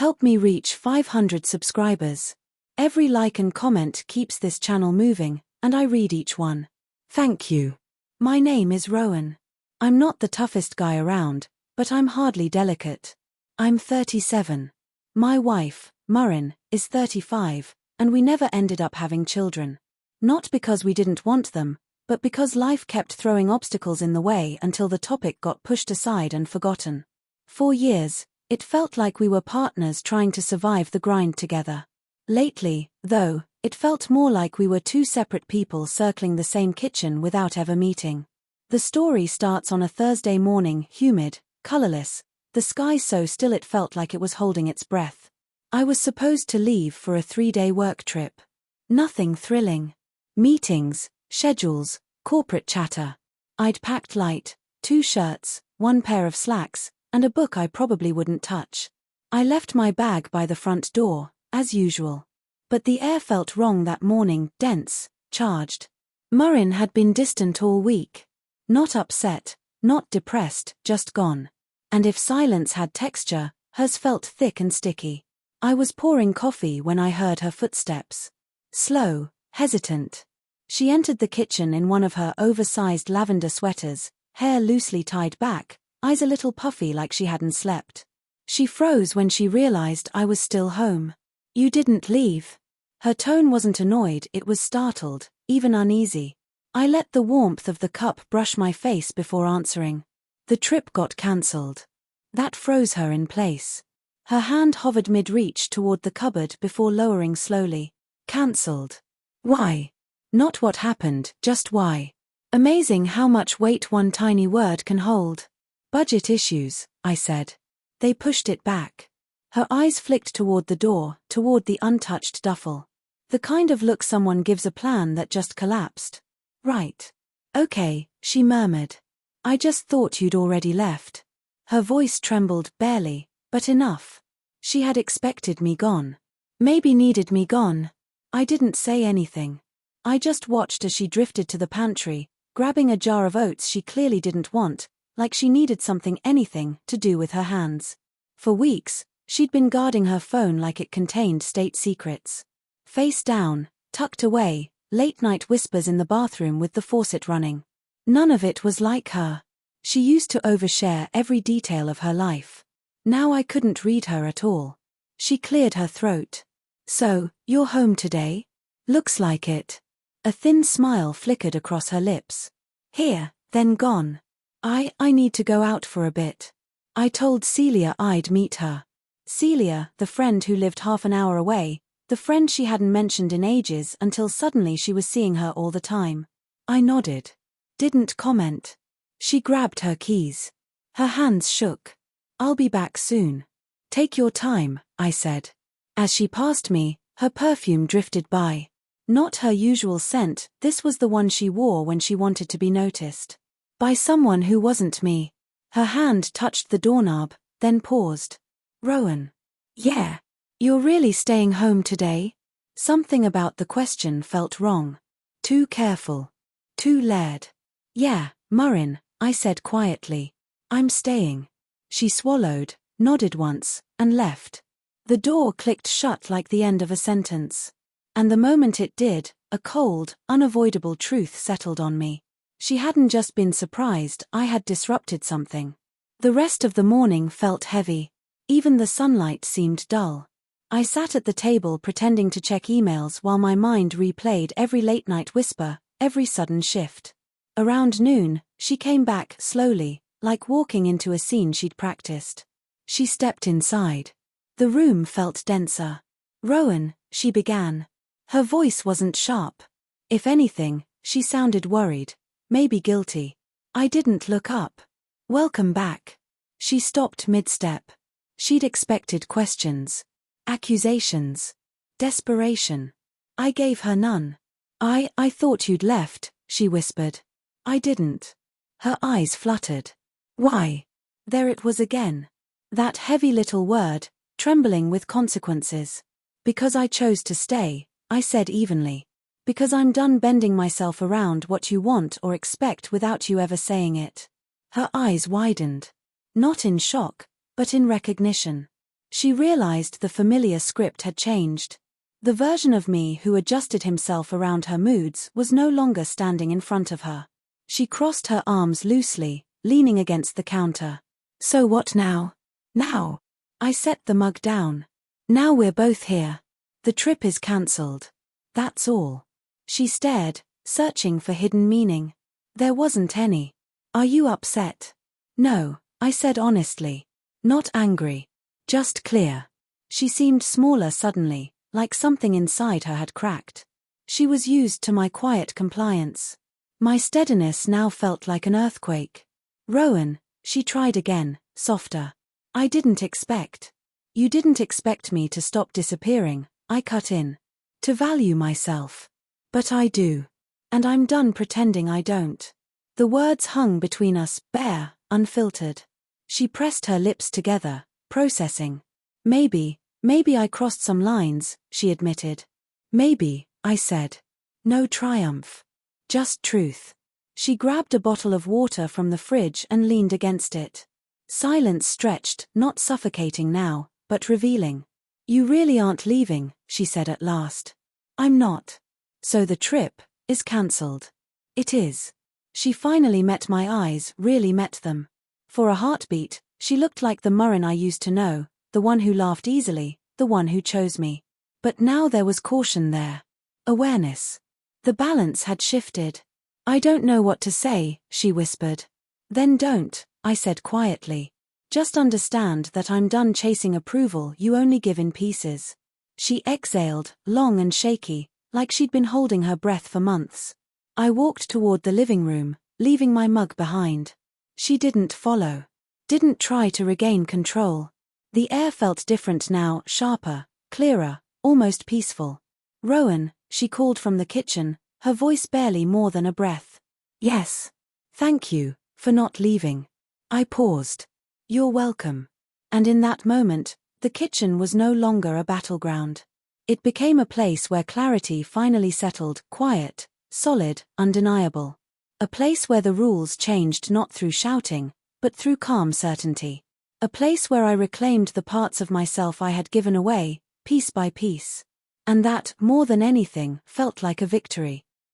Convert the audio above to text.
Help me reach 500 subscribers. Every like and comment keeps this channel moving, and I read each one. Thank you. My name is Rowan. I'm not the toughest guy around, but I'm hardly delicate. I'm 37. My wife, Murrin, is 35, and we never ended up having children. Not because we didn't want them, but because life kept throwing obstacles in the way until the topic got pushed aside and forgotten. For years, it felt like we were partners trying to survive the grind together. Lately, though, it felt more like we were two separate people circling the same kitchen without ever meeting. The story starts on a Thursday morning, humid, colorless, the sky so still it felt like it was holding its breath. I was supposed to leave for a 3-day work trip. Nothing thrilling. Meetings, schedules, corporate chatter. I'd packed light, 2 shirts, 1 pair of slacks, and a book I probably wouldn't touch. I left my bag by the front door, as usual. But the air felt wrong that morning, dense, charged. Murrin had been distant all week. Not upset, not depressed, just gone. And if silence had texture, hers felt thick and sticky. I was pouring coffee when I heard her footsteps. Slow, hesitant. She entered the kitchen in one of her oversized lavender sweaters, hair loosely tied back, eyes a little puffy like she hadn't slept. She froze when she realized I was still home. You didn't leave. Her tone wasn't annoyed, it was startled, even uneasy. I let the warmth of the cup brush my face before answering. The trip got cancelled. That froze her in place. Her hand hovered mid-reach toward the cupboard before lowering slowly. Cancelled. Why? Not what happened, just why. Amazing how much weight one tiny word can hold. Budget issues, I said. They pushed it back. Her eyes flicked toward the door, toward the untouched duffel. The kind of look someone gives a plan that just collapsed. Right. Okay, she murmured. I just thought you'd already left. Her voice trembled barely, but enough. She had expected me gone. Maybe needed me gone. I didn't say anything. I just watched as she drifted to the pantry, grabbing a jar of oats she clearly didn't want, like she needed anything to do with her hands. For weeks, she'd been guarding her phone like it contained state secrets. Face down, tucked away, late-night whispers in the bathroom with the faucet running. None of it was like her. She used to overshare every detail of her life. Now I couldn't read her at all. She cleared her throat. So, you're home today? Looks like it. A thin smile flickered across her lips. Here, then gone. I need to go out for a bit. I told Celia I'd meet her. Celia, the friend who lived half an hour away, the friend she hadn't mentioned in ages until suddenly she was seeing her all the time. I nodded. Didn't comment. She grabbed her keys. Her hands shook. I'll be back soon. Take your time, I said. As she passed me, her perfume drifted by. Not her usual scent, this was the one she wore when she wanted to be noticed. By someone who wasn't me. Her hand touched the doorknob, then paused. Rowan. Yeah. You're really staying home today? Something about the question felt wrong. Too careful. Too layered. Yeah, Murrin, I said quietly. I'm staying. She swallowed, nodded once, and left. The door clicked shut like the end of a sentence. And the moment it did, a cold, unavoidable truth settled on me. She hadn't just been surprised, I had disrupted something. The rest of the morning felt heavy. Even the sunlight seemed dull. I sat at the table pretending to check emails while my mind replayed every late-night whisper, every sudden shift. Around noon, she came back slowly, like walking into a scene she'd practiced. She stepped inside. The room felt denser. Rowan, she began. Her voice wasn't sharp. If anything, she sounded worried, maybe guilty. I didn't look up. Welcome back. She stopped mid-step. She'd expected questions. Accusations. Desperation. I gave her none. I thought you'd left, she whispered. I didn't. Her eyes fluttered. Why? There it was again. That heavy little word, trembling with consequences. Because I chose to stay, I said evenly. Because I'm done bending myself around what you want or expect without you ever saying it. Her eyes widened. Not in shock, but in recognition. She realized the familiar script had changed. The version of me who adjusted himself around her moods was no longer standing in front of her. She crossed her arms loosely, leaning against the counter. So what now? Now. I set the mug down. Now we're both here. The trip is cancelled. That's all. She stared, searching for hidden meaning. There wasn't any. Are you upset? No, I said honestly. Not angry. Just clear. She seemed smaller suddenly, like something inside her had cracked. She was used to my quiet compliance. My steadiness now felt like an earthquake. Rowan, she tried again, softer. I didn't expect. You didn't expect me to stop disappearing, I cut in. To value myself. But I do. And I'm done pretending I don't. The words hung between us, bare, unfiltered. She pressed her lips together, processing. Maybe I crossed some lines, she admitted. Maybe, I said. No triumph. Just truth. She grabbed a bottle of water from the fridge and leaned against it. Silence stretched, not suffocating now, but revealing. You really aren't leaving, she said at last. I'm not. So the trip is cancelled. It is. She finally met my eyes, really met them. For a heartbeat, she looked like the Murrin I used to know, the one who laughed easily, the one who chose me. But now there was caution there. Awareness. The balance had shifted. I don't know what to say, she whispered. Then don't, I said quietly. Just understand that I'm done chasing approval you only give in pieces. She exhaled, long and shaky, like she'd been holding her breath for months. I walked toward the living room, leaving my mug behind. She didn't follow. Didn't try to regain control. The air felt different now, sharper, clearer, almost peaceful. Rowan, she called from the kitchen, her voice barely more than a breath. Yes. Thank you, for not leaving. I paused. You're welcome. And in that moment, the kitchen was no longer a battleground. It became a place where clarity finally settled, quiet, solid, undeniable. A place where the rules changed not through shouting, but through calm certainty. A place where I reclaimed the parts of myself I had given away, piece by piece. And that, more than anything, felt like a victory.